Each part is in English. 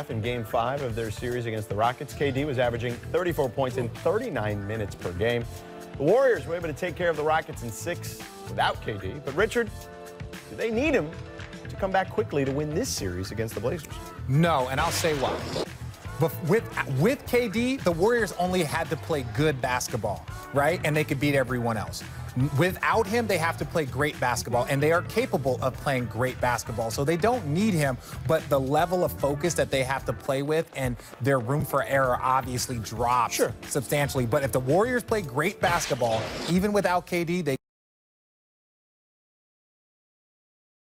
half in Game 5 of their series against the Rockets. KD was averaging 34 points in 39 minutes per game. The Warriors were able to take care of the Rockets in 6 without KD. But, Richard, do they need him to come back quickly to win this series against the Blazers? No, and I'll say why. But with KD, the Warriors only had to play good basketball, right? And they could beat everyone else. Without him, they have to play great basketball, and they are capable of playing great basketball. So they don't need him, but the level of focus that they have to play with and their room for error obviously drops substantially. But if the Warriors play great basketball, even without KD, they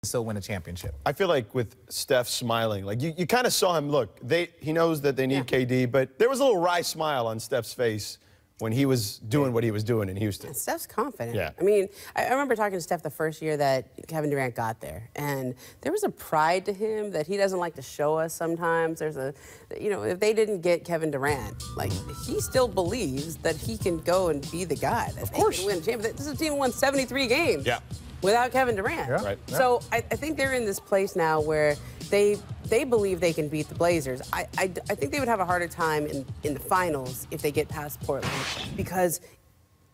still win a championship. I feel like with Steph smiling, like you kind of saw him look. He knows that they need KD, but there was a little wry smile on Steph's face when he was doing what he was doing in Houston. And Steph's confident. Yeah. I mean, I remember talking to Steph the first year that Kevin Durant got there, and there was a pride to him that he doesn't like to show us sometimes. There's a, you know, if they didn't get Kevin Durant, like, he still believes that he can go and be the guy. That of course. Win champions. This is a team that won 73 games. Yeah. Without Kevin Durant. Yeah. Right. So I think they're in this place now where they believe they can beat the Blazers. I think they would have a harder time in the finals if they get past Portland because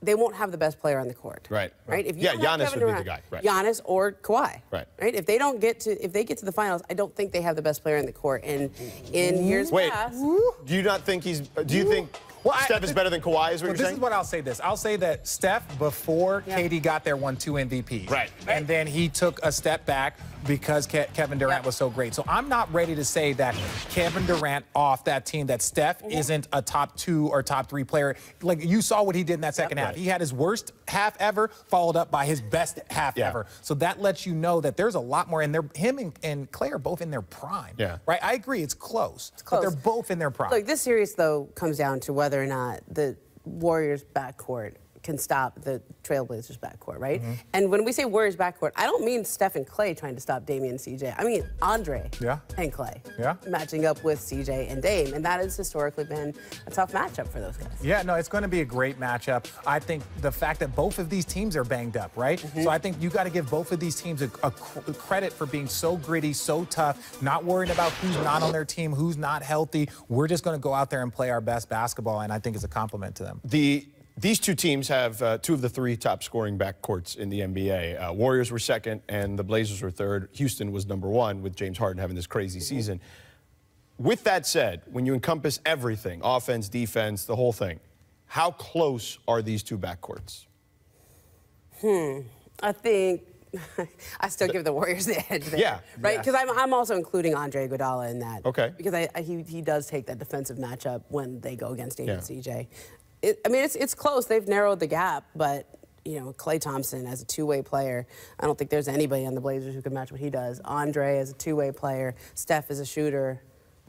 they won't have the best player on the court. Right. If you Yeah, don't have Giannis Kevin would Durant, be the guy. Right. Giannis or Kawhi. Right. If they get to the finals, I don't think they have the best player in the court. And in years past, do you not think he's? Do you think? Well, Steph is better than Kawhi, is what you're saying? This is what I'll say this. I'll say that Steph, before KD got there, won 2 MVPs. Right. And then he took a step back because Kevin Durant was so great. So I'm not ready to say that Kevin Durant off that team, that Steph isn't a top 2 or top 3 player. Like, you saw what he did in that second half. He had his worst half ever, followed up by his best half ever. So that lets you know that there's a lot more. And him and Clay are both in their prime. Yeah. Right? I agree, it's close. But they're both in their prime. Look, this series, though, comes down to whether or not the Warriors backcourt can stop the Trailblazers backcourt, right? And when we say Warriors backcourt, I don't mean Steph and Clay trying to stop Dame and CJ. I mean Andre and Clay matching up with CJ and Dame. And that has historically been a tough matchup for those guys. Yeah, no, it's going to be a great matchup. I think the fact that both of these teams are banged up, right? So I think you got to give both of these teams a credit for being so gritty, so tough, not worrying about who's not on their team, who's not healthy. We're just going to go out there and play our best basketball, and I think it's a compliment to them. These two teams have 2 of the 3 top scoring backcourts in the NBA. Warriors were second, and the Blazers were third. Houston was number 1 with James Harden having this crazy season. With that said, when you encompass everything, offense, defense, the whole thing, how close are these 2 backcourts? I think I still give the Warriors the edge there. Right? Because I'm also including Andre Iguodala in that. Okay. Because he does take that defensive matchup when they go against Dame and CJ. I mean, it's close. They've narrowed the gap, but, you know, Klay Thompson as a two-way player, I don't think there's anybody on the Blazers who can match what he does. Andre as a two-way player, Steph as a shooter.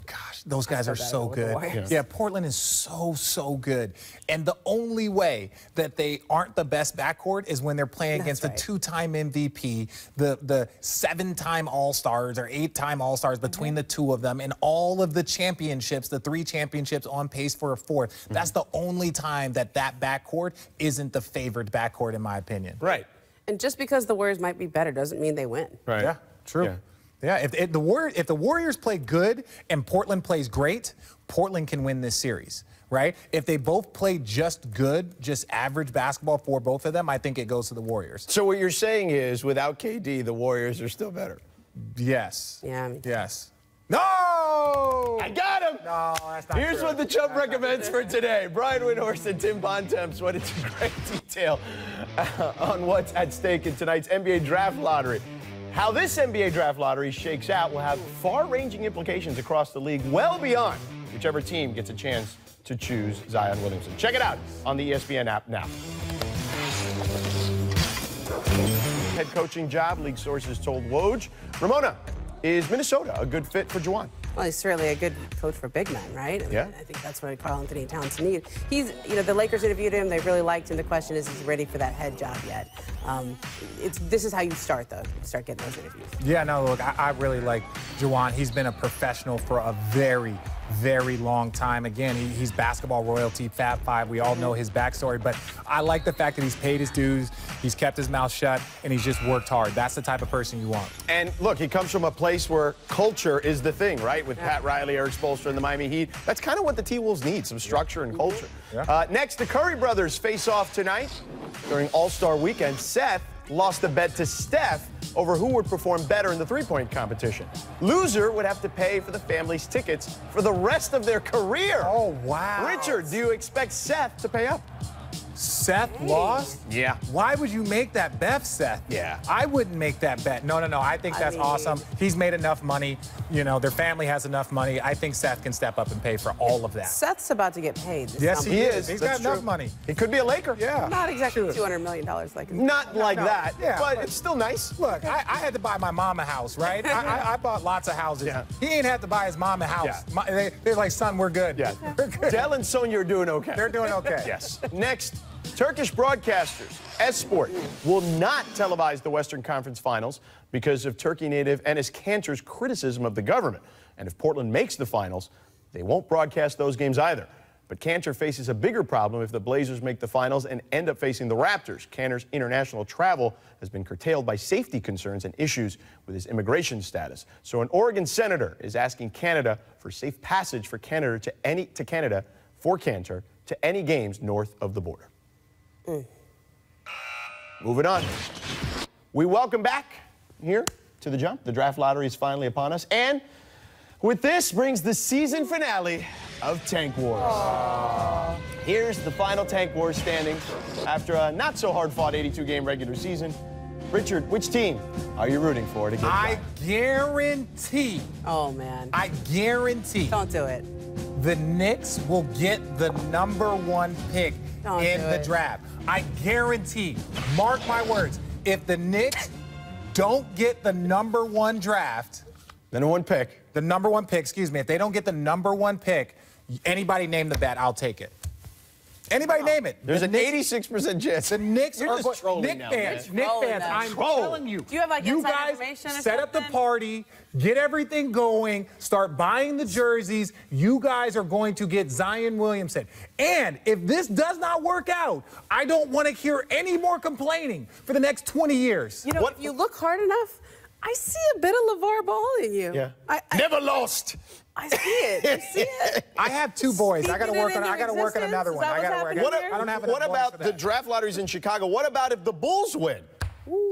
Gosh, those guys are so good. Yeah, Portland is so good. And the only way that they aren't the best backcourt is when they're playing against the 2-time MVP, the 7-time All-Stars or 8-time All-Stars between the 2 of them, and all of the championships, the 3 championships on pace for a 4th. That's the only time that backcourt isn't the favored backcourt, in my opinion. Right. And just because the Warriors might be better doesn't mean they win. Right. Yeah, true. Yeah, if the Warriors play good and Portland plays great, Portland can win this series, right? If they both play just good, just average basketball for both of them, I think it goes to the Warriors. So what you're saying is, without KD, the Warriors are still better? Yes. Yeah. I mean, yes. No! I got him! No, that's not Here's true. what the Chump recommends for today. Brian Windhorst and Tim Bontemps went into great detail on what's at stake in tonight's NBA Draft Lottery. How this NBA Draft Lottery shakes out will have far-ranging implications across the league, well beyond whichever team gets a chance to choose Zion Williamson. Check it out on the ESPN app now. Head coaching job, league sources told Woj. Ramona, is Minnesota a good fit for Juwan? Well, he's certainly a good coach for big men, right? I mean, I think that's what Karl Anthony Towns needs. He's, you know, the Lakers interviewed him. They really liked him. The question is he ready for that head job yet? This is how you start, though. You start getting those interviews. Yeah, no, look, I really like Juwan. He's been a professional for a very, very long time. Again, he's basketball royalty, Fab Five. We all know his backstory, but I like the fact that he's paid his dues, he's kept his mouth shut, and he's just worked hard. That's the type of person you want. And look, he comes from a place where culture is the thing, right? right? With Pat Riley, Eric Spoelstra, and the Miami Heat. That's kind of what the T-Wolves need, some structure and culture. Yeah. Next, the Curry brothers face off tonight during All-Star Weekend. Seth lost a bet to Steph over who would perform better in the three-point competition. Loser would have to pay for the family's tickets for the rest of their career. Oh, wow. Richard, do you expect Seth to pay up? Seth lost? Yeah. Why would you make that bet, Seth? Yeah. I wouldn't make that bet. No. I think that's awesome. He's made enough money. You know, their family has enough money. I think Seth can step up and pay for all of that. Seth's about to get paid. Yes, he is. That's He's got enough true. money. He could be a Laker. Yeah. Not exactly $200 million like. Not like that, Yeah, but but- it's still nice. Look, I had to buy my mom a house, right? I bought lots of houses. Yeah. He ain't had to buy his mom a house. Yeah. They're like, son, we're good. Yeah. We're good. Del and Sonia are doing okay. They're doing okay. Yes. Next, Turkish broadcasters, Esport, will not televise the Western Conference Finals because of Turkey native Enes Kanter's criticism of the government. And if Portland makes the finals, they won't broadcast those games either. But Kanter faces a bigger problem if the Blazers make the finals and end up facing the Raptors. Kanter's international travel has been curtailed by safety concerns and issues with his immigration status. So an Oregon senator is asking Canada for safe passage for Canada to Kanter to any games north of the border. Moving on. We welcome back here to The Jump. The draft lottery is finally upon us. And with this brings the season finale of Tank Wars. Aww. Here's the final Tank Wars standings after a not-so-hard-fought 82-game regular season. Richard, which team are you rooting for to get I guarantee. Oh, man. I guarantee. Don't do it. The Knicks will get the #1 pick in the draft. I guarantee, mark my words, if the Knicks don't get the #1 draft, the #1 pick, if they don't get the #1 pick, anybody name the bet, I'll take it. Anybody name it. There's an 86% chance. The Knicks You're are just trolling Nick now, fans. man. Nick Trolling fans. them. I'm Troll. telling you. Do you have, like, you inside guys information or set up the something? party, get everything going, start buying the jerseys. You guys are going to get Zion Williamson. And if this does not work out, I don't want to hear any more complaining for the next 20 years. You know, if you look hard enough, I see a bit of LeVar Ball in you. Yeah. I Never lost. I see it. I see it. I have 2 boys. I got to Speaking it work on. into I got to work on existence? another Is one. that I got to what's work. happening here? I don't have enough What boys about for the that. draft lotteries in Chicago? What about if the Bulls win?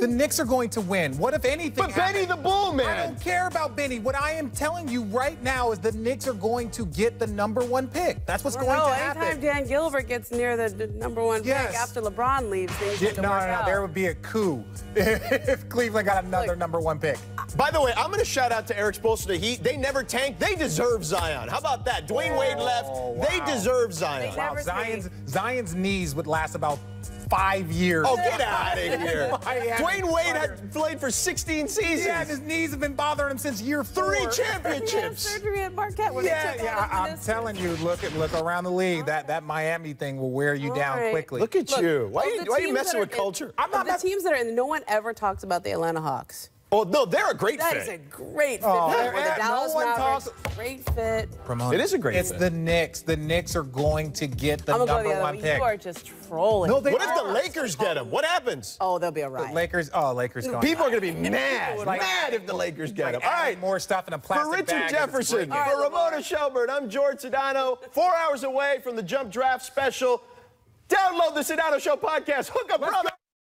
The Knicks are going to win. What if anything? But Benny the Bull, man. I don't care about Benny. What I am telling you right now is the Knicks are going to get the #1 pick. That's what's going to happen. Anytime Dan Gilbert gets near the #1 Yes. pick after LeBron leaves, things have to work out. There would be a coup if Cleveland got another #1 pick. By the way, I'm going to shout out to Eric Spoelstra. The Heat, they never tanked. They deserve Zion. How about that? Dwayne Wade left. wow. They deserve Zion. They Wow, never Zion's knees would last about 5 years. Oh, get out of here. Miami Dwayne Wade Thunder. had played for 16 seasons. Yeah, his knees have been bothering him since year 4. 3 He had championships. surgery at Marquette when Yeah, they took yeah. out I'm his telling you, look around the league. That Miami thing will wear you down Right. quickly. Look at you. Why of the are you teams messing that with are culture? I'm not the teams that are in, no one ever talks about the Atlanta Hawks. Oh, no, they're a great That fit. is a great fit. Oh, for yeah, the no Dallas one Mavericks, talks- great fit. It is a great It's fit. the Knicks. The Knicks are going to get the I'm gonna go the other #1 way. pick. You are just trolling. No, they What if the are. Lakers get him? What happens? Oh, there'll be a riot. Lakers going. People are going to be mad. Like- mad if the Lakers get him. Like All adding right. more stuff in a plastic For Richard bag. Jefferson, All right, for Lamar. Ramona Shelburne, I'm George Sedano. 4 hours away from the Jump Draft Special. Download the Sedano Show podcast. Hook up, brother.